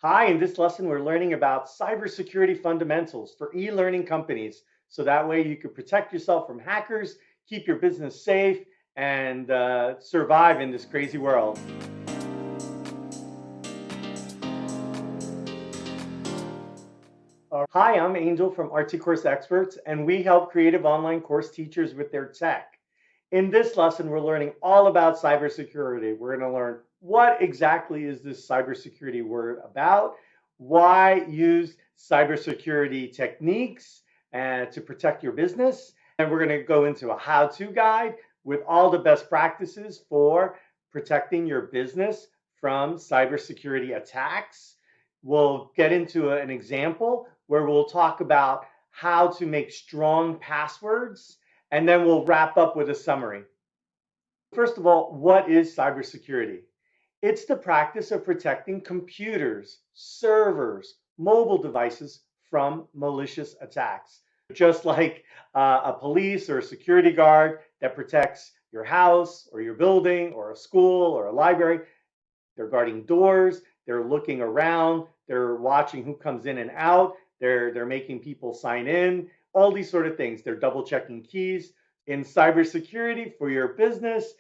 Hi, in this lesson, we're learning about cybersecurity fundamentals for e-learning companies. So that way you can protect yourself from hackers, keep your business safe, and survive in this crazy world. Hi, I'm Angel from RT Course Experts, and we help creative online course teachers with their tech. In this lesson, we're learning all about cybersecurity. We're going to learn what exactly is this cybersecurity word about, why use cybersecurity techniques to protect your business, and we're going to go into a how-to guide with all the best practices for protecting your business from cybersecurity attacks. We'll get into an example where we'll talk about how to make strong passwords, and then we'll wrap up with a summary. First of all, what is cybersecurity? It's the practice of protecting computers, servers, mobile devices from malicious attacks. Just like a police or a security guard that protects your house or your building or a school or a library, they're guarding doors, they're looking around, they're watching who comes in and out, they're making people sign in, all these sort of things. They're double checking keys. In cybersecurity for your business,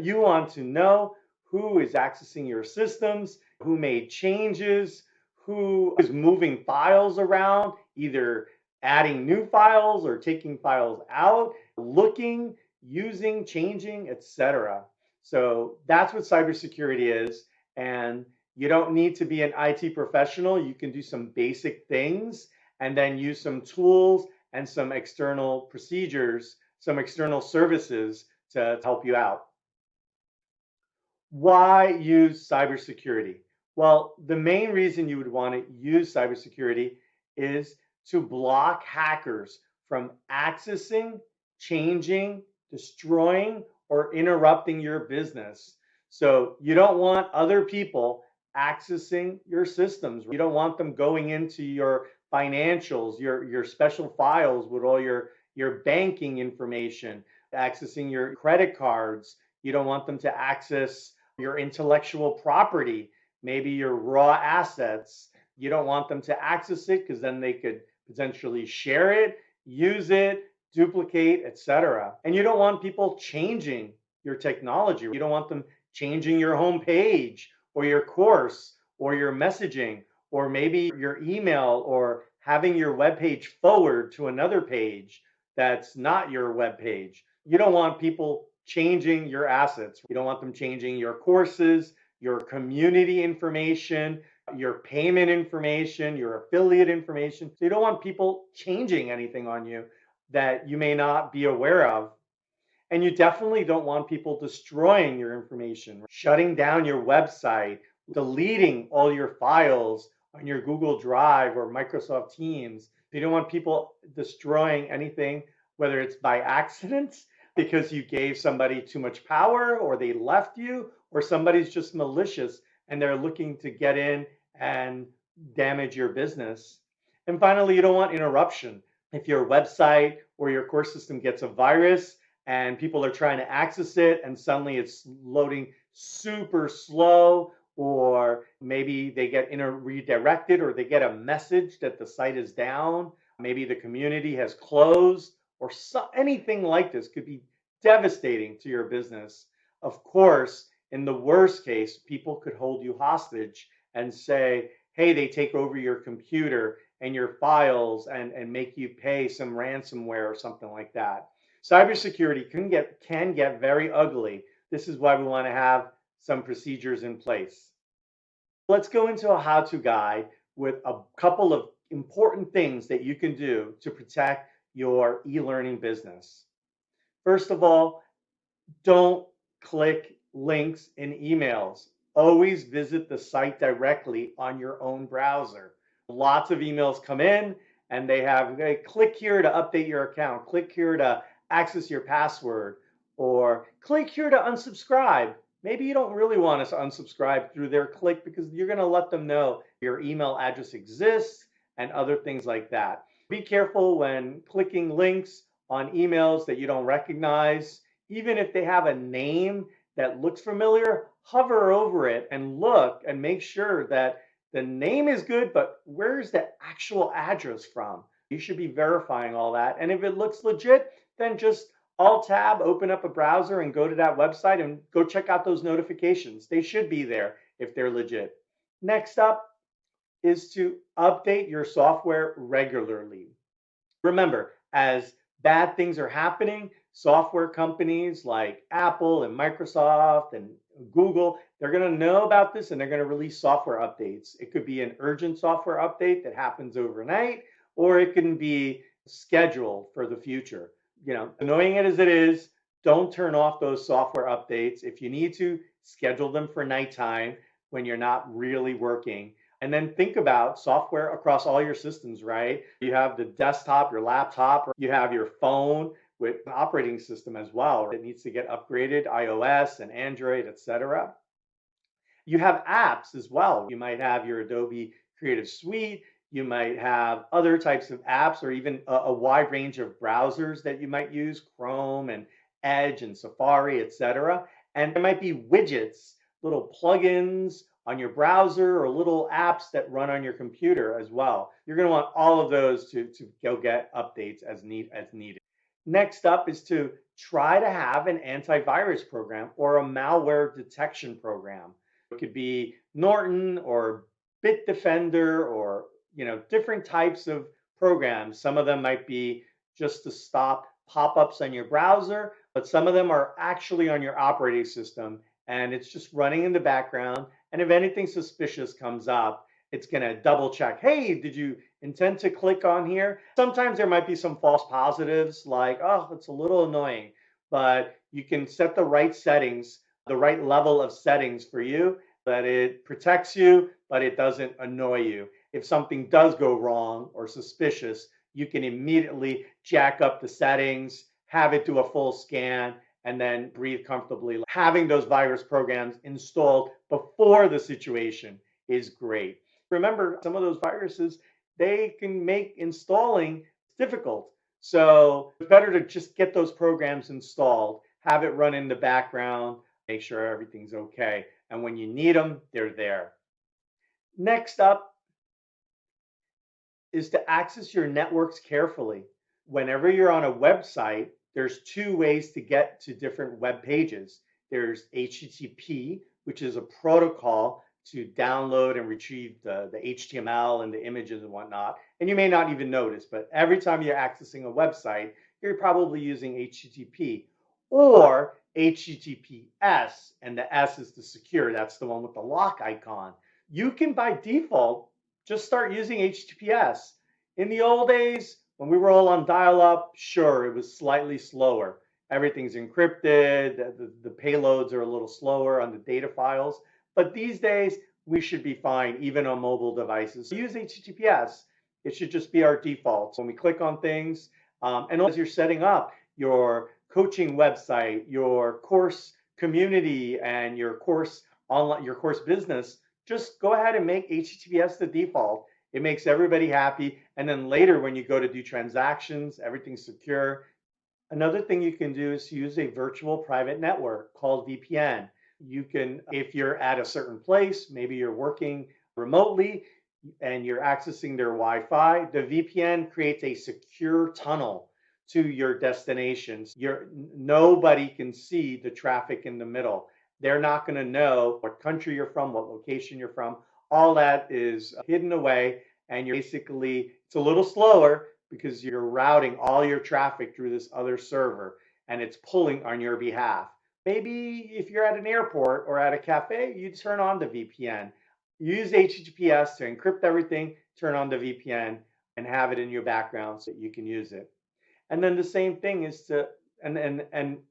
you want to know who is accessing your systems, who made changes, who is moving files around, either adding new files or taking files out, looking, using, changing, etc. So that's what cybersecurity is. And you don't need to be an IT professional. You can do some basic things and then use some tools and some external procedures, some external services to help you out. Why use cybersecurity? Well, the main reason you would want to use cybersecurity is to block hackers from accessing, changing, destroying, or interrupting your business. So you don't want other people accessing your systems. You don't want them going into your financials, your special files with all your banking information, accessing your credit cards. You don't want them to access your intellectual property, maybe your raw assets. You don't want them to access it because then they could potentially share it, use it, duplicate, etc. And you don't want people changing your technology. You don't want them changing your home page or your course or your messaging or maybe your email or having your web page forward to another page that's not your web page. You don't want people changing your assets. You don't want them changing your courses, your community information, your payment information, your affiliate information. So you don't want people changing anything on you that you may not be aware of. And you definitely don't want people destroying your information, shutting down your website, deleting all your files on your Google Drive or Microsoft Teams. You don't want people destroying anything, whether it's by accident because you gave somebody too much power or they left you, or somebody's just malicious and they're looking to get in and damage your business. And finally, you don't want interruption. If your website or your course system gets a virus and people are trying to access it and suddenly it's loading super slow, or maybe they get redirected or they get a message that the site is down, maybe the community has closed, or anything like this could be devastating to your business. Of course, in the worst case, people could hold you hostage and say, hey, they take over your computer and your files and make you pay some ransomware or something like that. Cybersecurity can get very ugly. This is why we want to have some procedures in place. Let's go into a how-to guide with a couple of important things that you can do to protect your e-learning business. First of all, don't click links in emails. Always visit the site directly on your own browser. Lots of emails come in and they have, hey, click here to update your account, click here to access your password, or click here to unsubscribe. Maybe you don't really want us to unsubscribe through their click because you're going to let them know your email address exists and other things like that. Be careful when clicking links on emails that you don't recognize. Even if they have a name that looks familiar, hover over it and look and make sure that The name is good, but where's the actual address from? You should be verifying all that. And if it looks legit, then just Alt tab, open up a browser and go to that website and go check out those notifications. They should be there if they're legit. Next up is to update your software regularly. Remember, as bad things are happening, software companies like Apple and Microsoft and Google, they're going to know about this and they're going to release software updates. It could be an urgent software update that happens overnight, or it can be scheduled for the future. Annoying it as it is, don't turn off those software updates. If you need to, schedule them for nighttime when you're not really working. And then think about software across all your systems, right? You have the desktop, your laptop, or you have your phone with an operating system as well. It needs to get upgraded, iOS and Android, etc. You have apps as well. You might have your Adobe Creative Suite. You might have other types of apps or even a wide range of browsers that you might use, Chrome and Edge and Safari, etc. And there might be widgets, little plugins on your browser or little apps that run on your computer as well. You're going to want all of those to go get updates as needed. Next up is to try to have an antivirus program or a malware detection program. It could be Norton or Bitdefender or different types of programs. Some of them might be just to stop pop-ups on your browser, but some of them are actually on your operating system and it's just running in the background. And if anything suspicious comes up, it's going to double check. Hey, did you intend to click on here? Sometimes there might be some false positives like, oh, it's a little annoying, but you can set the right settings, the right level of settings for you that it protects you, but it doesn't annoy you. If something does go wrong or suspicious, you can immediately jack up the settings, have it do a full scan, and then breathe comfortably. Having those virus programs installed before the situation is great. Remember, some of those viruses, they can make installing difficult. So it's better to just get those programs installed, have it run in the background, make sure everything's okay. And when you need them, they're there. Next up is to access your networks carefully. Whenever you're on a website, there's two ways to get to different web pages. There's HTTP, which is a protocol to download and retrieve the HTML and the images and whatnot. And you may not even notice, but every time you're accessing a website, you're probably using HTTP or HTTPS, and the S is the secure. That's the one with the lock icon. You can, by default, just start using HTTPS. In the old days, when we were all on dial-up, sure, it was slightly slower. Everything's encrypted, the payloads are a little slower on the data files. But these days, we should be fine, even on mobile devices. So use HTTPS. It should just be our default. So when we click on things, and as you're setting up your coaching website, your course community, and your course online, your course business, just go ahead and make HTTPS the default. It makes everybody happy. And then later, when you go to do transactions, everything's secure. Another thing you can do is use a virtual private network called VPN. You can, if you're at a certain place, maybe you're working remotely and you're accessing their Wi-Fi, the VPN creates a secure tunnel to your destinations. Nobody can see the traffic in the middle. They're not going to know what country you're from, what location you're from. All that is hidden away, and you're basically, it's a little slower because you're routing all your traffic through this other server and it's pulling on your behalf. Maybe if you're at an airport or at a cafe, you turn on the VPN. Use HTTPS to encrypt everything, turn on the VPN, and have it in your background so that you can use it. And then the same thing is to, and in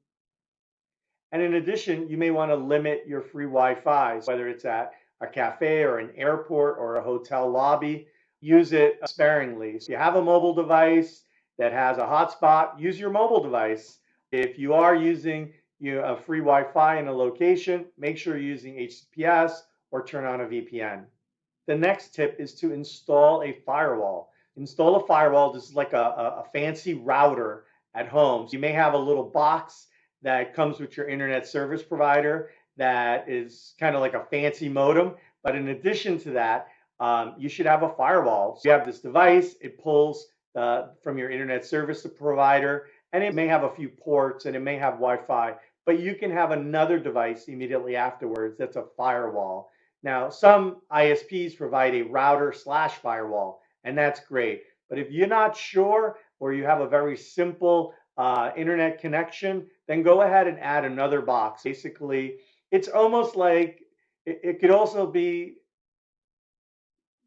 addition, you may want to limit your free Wi-Fi, whether it's at a cafe or an airport or a hotel lobby. Use it sparingly. So you have a mobile device that has a hotspot, use your mobile device. If you are using a free Wi-Fi in a location, make sure you're using HTTPS or turn on a VPN. The next tip is to install a firewall. Install a firewall. This is like a fancy router at home. So you may have a little box that comes with your internet service provider that is kind of like a fancy modem. But in addition to that, you should have a firewall. So you have this device, it pulls from your internet service provider, and it may have a few ports and it may have Wi-Fi, but you can have another device immediately afterwards that's a firewall. Now, some ISPs provide a router slash firewall, and that's great. But if you're not sure or you have a very simple internet connection, then go ahead and add another box. Basically, it's almost like it could also be,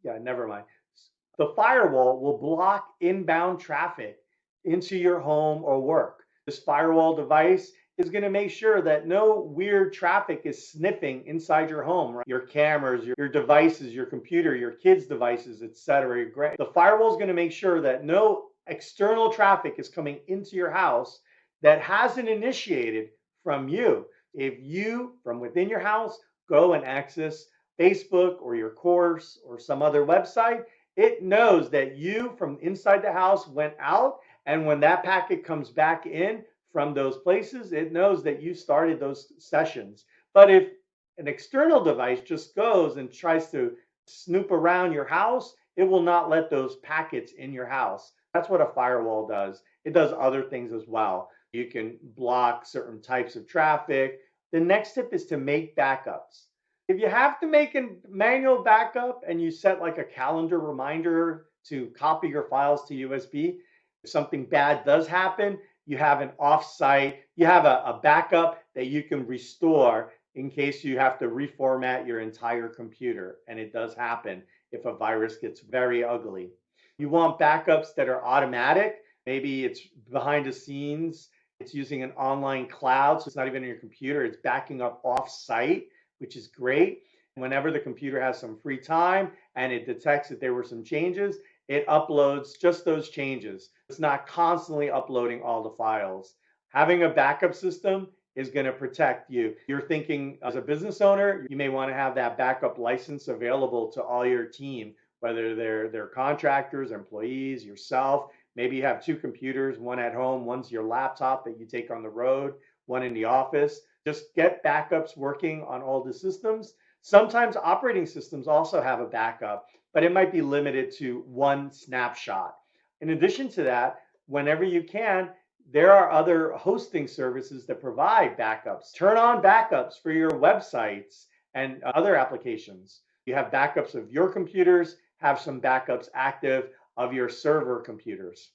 yeah, never mind. The firewall will block inbound traffic into your home or work. This firewall device is going to make sure that no weird traffic is sniffing inside your home, right? Your cameras, your devices, your computer, your kids' devices, etc. The firewall is going to make sure that no external traffic is coming into your house that hasn't initiated from you. If you, from within your house, go and access Facebook or your course or some other website, it knows that you from inside the house went out. And when that packet comes back in from those places, it knows that you started those sessions. But if an external device just goes and tries to snoop around your house, it will not let those packets in your house. That's what a firewall does. It does other things as well. You can block certain types of traffic. The next tip is to make backups. If you have to make a manual backup and you set like a calendar reminder to copy your files to USB, if something bad does happen, you have an offsite, you have a backup that you can restore in case you have to reformat your entire computer. And it does happen if a virus gets very ugly. You want backups that are automatic. Maybe it's behind the scenes. It's using an online cloud, so it's not even in your computer. It's backing up off-site, which is great. Whenever the computer has some free time and it detects that there were some changes, it uploads just those changes. It's not constantly uploading all the files. Having a backup system is going to protect you. You're thinking as a business owner, you may want to have that backup license available to all your team, whether they're contractors, employees, yourself. Maybe you have two computers, one at home, one's your laptop that you take on the road, one in the office. Just get backups working on all the systems. Sometimes operating systems also have a backup, but it might be limited to one snapshot. In addition to that, whenever you can, there are other hosting services that provide backups. Turn on backups for your websites and other applications. You have backups of your computers, have some backups active of your server computers.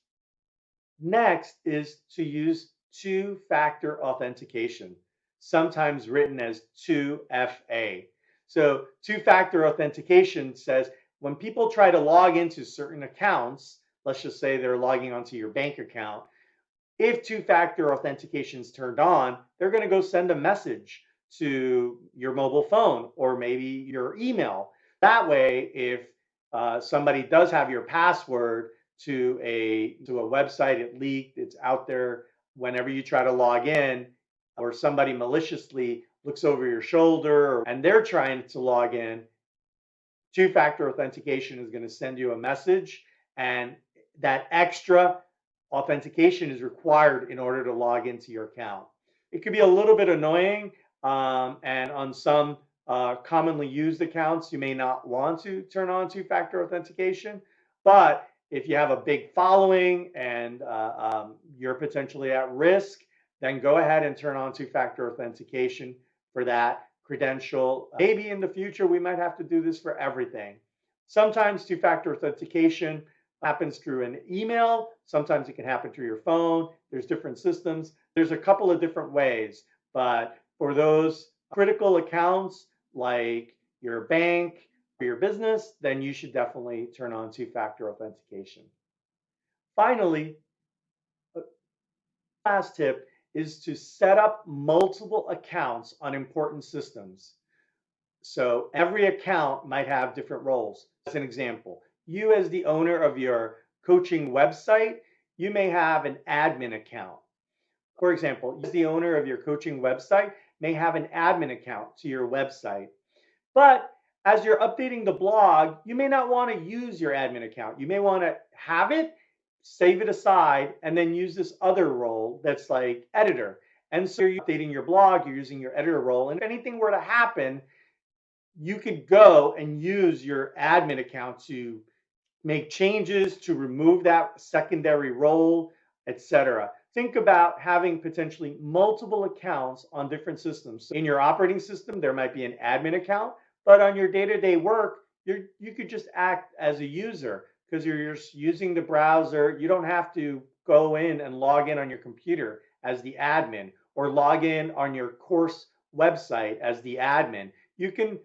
Next is to use two-factor authentication, sometimes written as 2FA. So two-factor authentication says when people try to log into certain accounts, let's just say they're logging onto your bank account, if two-factor authentication is turned on, they're going to go send a message to your mobile phone or maybe your email. That way, if somebody does have your password to a website, it leaked, it's out there, whenever you try to log in, or somebody maliciously looks over your shoulder and they're trying to log in, two-factor authentication is going to send you a message, and that extra authentication is required in order to log into your account. It could be a little bit annoying, and on some commonly used accounts, you may not want to turn on two-factor authentication. But if you have a big following and you're potentially at risk, then go ahead and turn on two-factor authentication for that credential. Maybe in the future, we might have to do this for everything. Sometimes two-factor authentication happens through an email. Sometimes it can happen through your phone. There's different systems. There's a couple of different ways, but for those critical accounts like your bank or your business, then you should definitely turn on two-factor authentication. Finally, last tip is to set up multiple accounts on important systems. So every account might have different roles. As an example, you as the owner of your coaching website, you may have an admin account. For example, you as the owner of your coaching website may have an admin account to your website. But as you're updating the blog, you may not want to use your admin account. You may want to have it, save it aside, and then use this other role that's like editor. And so you're updating your blog, you're using your editor role, and if anything were to happen, you could go and use your admin account to make changes, to remove that secondary role, etc. Think about having potentially multiple accounts on different systems. In your operating system, there might be an admin account, but on your day-to-day work, you could just act as a user because you're just using the browser. You don't have to go in and log in on your computer as the admin or log in on your course website as the admin. You can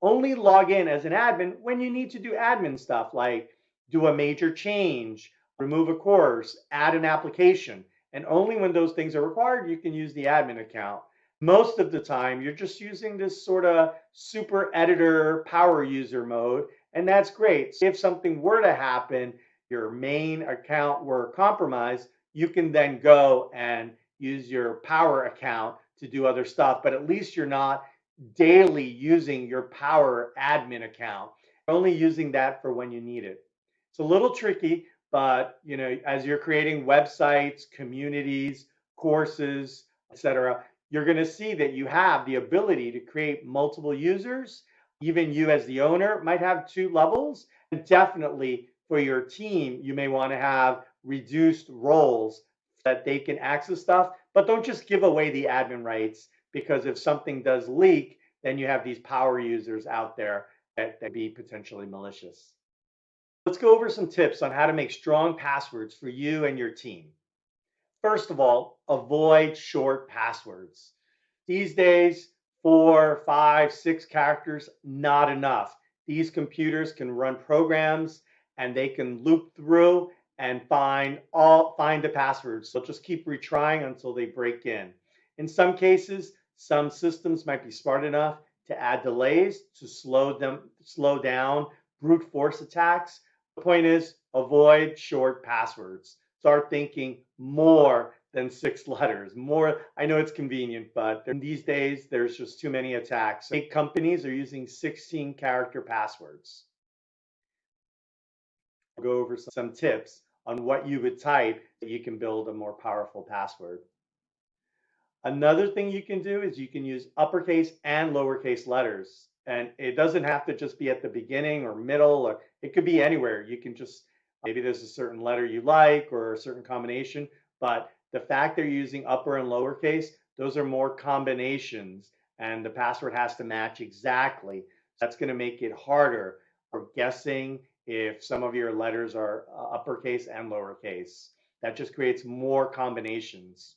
only log in as an admin when you need to do admin stuff like do a major change, remove a course, add an application. And only when those things are required, you can use the admin account. Most of the time, you're just using this sort of super editor power user mode, and that's great. If something were to happen, your main account were compromised, you can then go and use your power account to do other stuff, but at least you're not daily using your Power admin account. You're only using that for when you need it. It's a little tricky, but as you're creating websites, communities, courses, etc., you're going to see that you have the ability to create multiple users. Even you as the owner might have two levels. And definitely for your team, you may want to have reduced roles that they can access stuff, but don't just give away the admin rights because if something does leak, then you have these power users out there that be potentially malicious. Let's go over some tips on how to make strong passwords for you and your team. First of all, avoid short passwords. These days, 4, 5, 6 characters, not enough. These computers can run programs and they can loop through and find the passwords. So just keep retrying until they break in. In some cases, some systems might be smart enough to add delays to slow down brute force attacks. The point is, avoid short passwords. Start thinking more than 6 letters. More, I know it's convenient, but these days there's just too many attacks. Big companies are using 16-character passwords. I'll go over some tips on what you would type that you can build a more powerful password. Another thing you can do is you can use uppercase and lowercase letters. And it doesn't have to just be at the beginning or middle, or it could be anywhere. You can just, maybe there's a certain letter you like or a certain combination, but the fact that you're using upper and lowercase, those are more combinations and the password has to match exactly. That's going to make it harder for guessing if some of your letters are uppercase and lowercase. That just creates more combinations.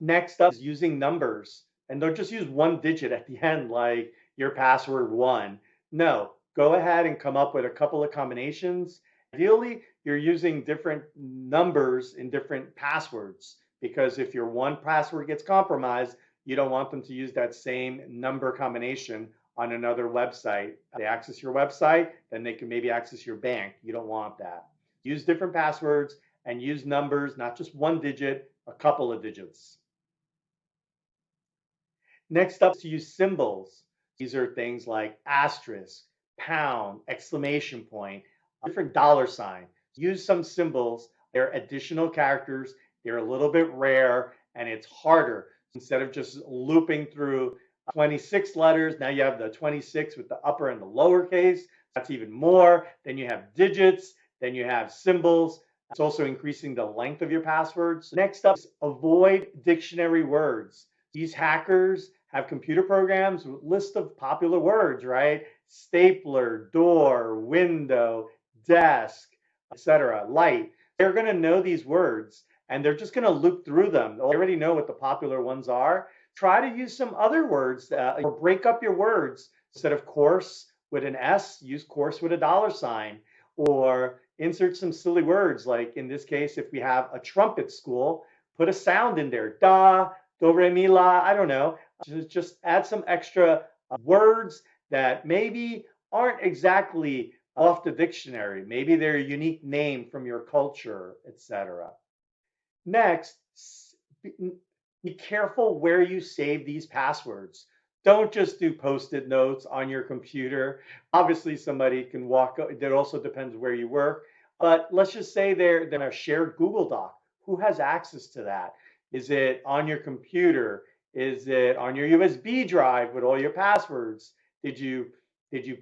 Next up is using numbers. And don't just use one digit at the end like your password one. No, go ahead and come up with a couple of combinations. Ideally, you're using different numbers in different passwords because if your one password gets compromised, you don't want them to use that same number combination on another website. If they access your website, then they can maybe access your bank. You don't want that. Use different passwords and use numbers, not just one digit, a couple of digits. Next up is to use symbols. These are things like asterisk, pound, exclamation point, different dollar sign. Use some symbols. They're additional characters. They're a little bit rare and it's harder. Instead of just looping through 26 letters, now you have the 26 with the upper and the lowercase. That's even more. Then you have digits. Then you have symbols. It's also increasing the length of your passwords. Next up is avoid dictionary words. These hackers have computer programs with list of popular words, right? Stapler, door, window, desk, etc. Light. They're going to know these words and they're just going to loop through them. They already know what the popular ones are. Try to use some other words or break up your words. Instead of course with an S, use course with a dollar sign, or insert some silly words. Like in this case, if we have a trumpet school, put a sound in there. Da, do, re, mi, la, I don't know. Just add some extra words that maybe aren't exactly off the dictionary. Maybe they're a unique name from your culture, etc. Next, be careful where you save these passwords. Don't just do post-it notes on your computer. Obviously, somebody can walk. It also depends where you work. But let's just say they're in a shared Google Doc. Who has access to that? Is it on your computer? Is it on your USB drive with all your passwords? Did you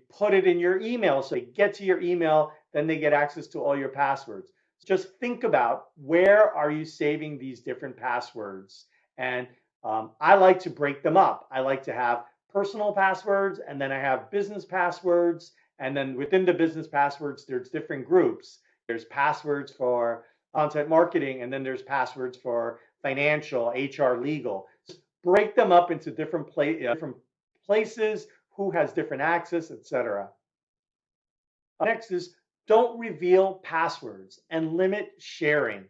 put it in your email so they get to your email, then they get access to all your passwords? Just think about, where are you saving these different passwords? And I like to break them up. I like to have personal passwords, and then I have business passwords. And then within the business passwords, there's different groups. There's passwords for content marketing, and then there's passwords for financial, HR, legal. Just break them up into different places, who has different access, etc. Next is, don't reveal passwords and limit sharing.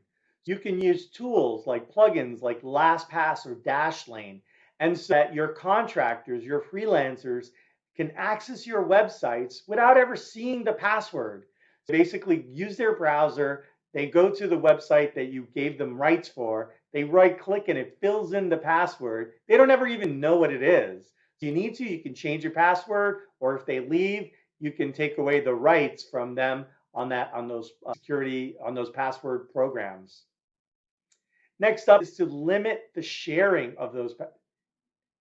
You can use tools like plugins like LastPass or Dashlane, and so that your contractors, your freelancers, can access your websites without ever seeing the password. So basically, use their browser, they go to the website that you gave them rights for, they right click and it fills in the password. They don't ever even know what it is. If you need to, you can change your password, or if they leave, you can take away the rights from them on those password programs. Next up is to limit the sharing of those.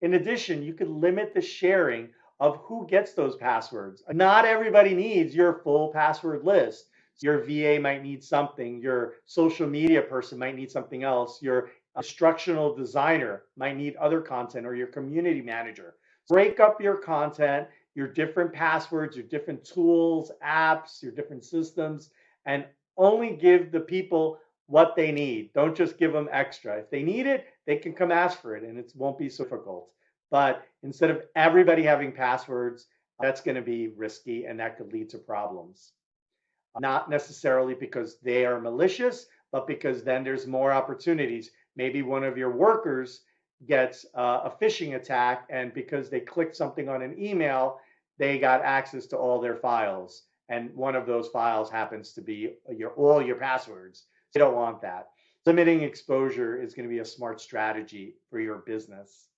In addition, you could limit the sharing of who gets those passwords. Not everybody needs your full password list. Your VA might need something, your social media person might need something else, your instructional designer might need other content, or your community manager. Break up your content, your different passwords, your different tools, apps, your different systems, and only give the people what they need. Don't just give them extra. If they need it, they can come ask for it, and it won't be so difficult. But instead of everybody having passwords, that's going to be risky, and that could lead to problems. Not necessarily because they are malicious, but because then there's more opportunities. Maybe one of your workers gets a phishing attack, and because they clicked something on an email, they got access to all their files. And one of those files happens to be all your passwords. You don't want that. Limiting exposure is going to be a smart strategy for your business.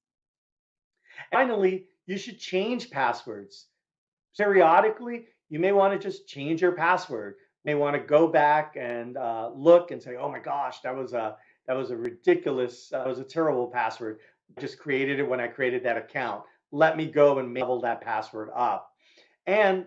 Finally, you should change passwords. Periodically, you may want to just change your password. You may want to go back and look and say, "Oh my gosh, that was a ridiculous, that was a terrible password. I just created it when I created that account. Let me go and level that password up." And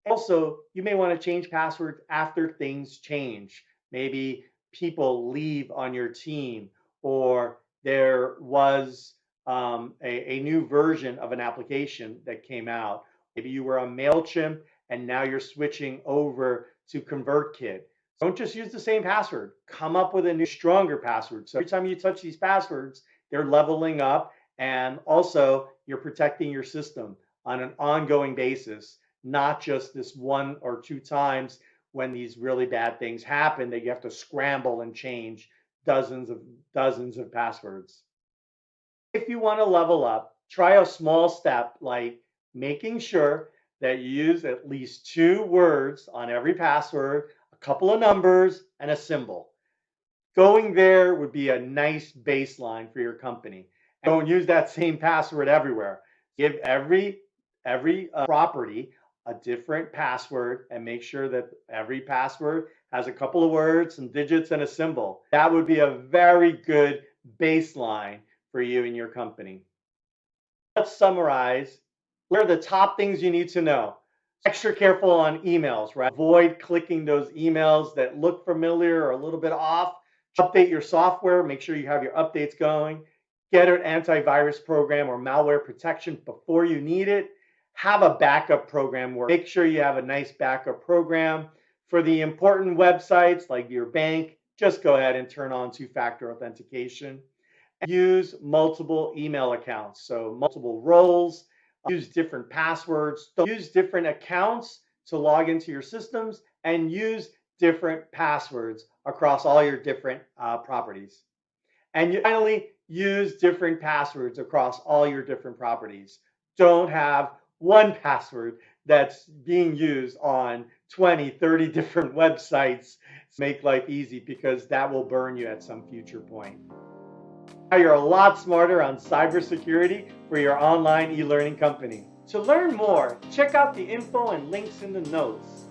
also, you may want to change passwords after things change. Maybe people leave on your team, or there was a new version of an application that came out. Maybe you were on MailChimp and now you're switching over to ConvertKit. Don't just use the same password. Come up with a new, stronger password. So every time you touch these passwords, they're leveling up, and also you're protecting your system on an ongoing basis, not just this 1 or 2 times when these really bad things happen that you have to scramble and change dozens of passwords. If you want to level up, try a small step like making sure that you use at least 2 words on every password, a couple of numbers, and a symbol. Going there would be a nice baseline for your company. Don't use that same password everywhere. Give every property a different password, and make sure that every password has a couple of words, some digits, and a symbol. That would be a very good baseline for you and your company. Let's summarize. What are the top things you need to know? Extra careful on emails, right? Avoid clicking those emails that look familiar or a little bit off. Update your software. Make sure you have your updates going. Get an antivirus program or malware protection before you need it. Have a backup program where make sure you have a nice backup program. For the important websites like your bank, just go ahead and turn on 2-factor authentication. Use multiple email accounts, so multiple roles. Use different passwords. Use different accounts to log into your systems, and use different passwords across all your different properties. And finally, use different passwords across all your different properties. Don't have one password that's being used on 20, 30 different websites. Make life easy, because that will burn you at some future point. Now you're a lot smarter on cybersecurity for your online e-learning company. To learn more, check out the info and links in the notes.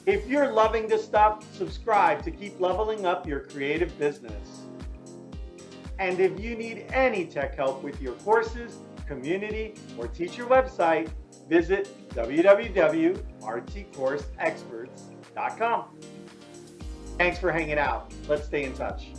If you're loving this stuff, subscribe to keep leveling up your creative business. And if you need any tech help with your courses, community, or teacher website, visit www.rtcourseexperts.com. Thanks for hanging out. Let's stay in touch.